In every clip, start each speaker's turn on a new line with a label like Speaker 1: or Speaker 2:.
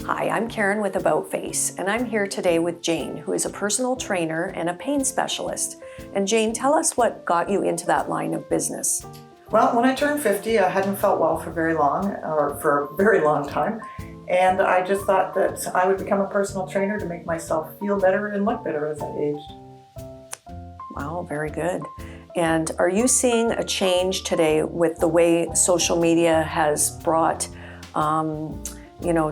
Speaker 1: Hi, I'm Karen with About Face, and I'm here today with Jane, who is a personal trainer and a pain specialist. And Jane, tell us what got you into that line of business.
Speaker 2: Well, when I turned 50, I hadn't felt well for very long, or for a very long time. And I just thought that I would become a personal trainer to make myself feel better and look better as I aged.
Speaker 1: Wow, very good. And are you seeing a change today with the way social media has brought,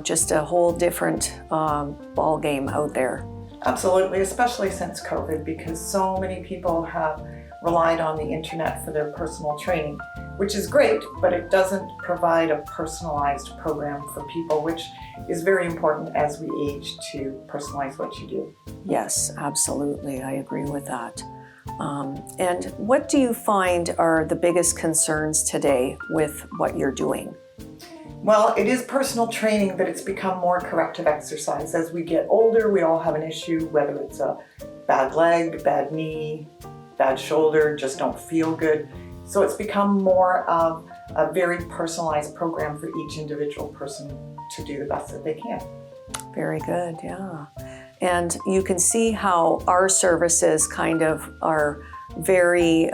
Speaker 1: just a whole different ball game out there?
Speaker 2: Absolutely, especially since COVID, because so many people have relied on the internet for their personal training, which is great, but it doesn't provide a personalized program for people, which is very important as we age to personalize what you do.
Speaker 1: Yes, absolutely. I agree with that. And what do you find are the biggest concerns today with what you're doing?
Speaker 2: Well, it is personal training, but it's become more corrective exercise. As we get older, we all have an issue, whether it's a bad leg, bad knee, bad shoulder, just don't feel good. So it's become more of a very personalized program for each individual person to do the best that they can.
Speaker 1: Very good, yeah. And you can see how our services kind of are very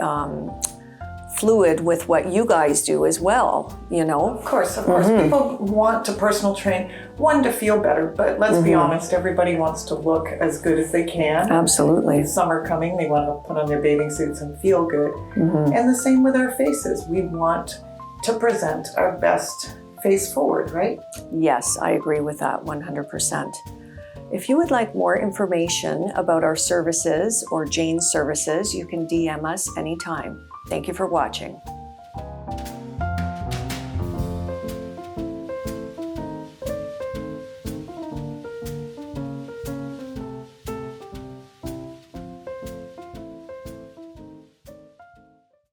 Speaker 1: fluid with what you guys do as well, you know?
Speaker 2: Of course. People want to personal train, one, to feel better, but let's be honest, everybody wants to look as good as they can.
Speaker 1: Absolutely.
Speaker 2: With summer coming, they want to put on their bathing suits and feel good. And the same with our faces. We want to present our best face forward, right?
Speaker 1: Yes, I agree with that 100%. If you would like more information about our services or Jane's services, you can DM us anytime. Thank you for watching.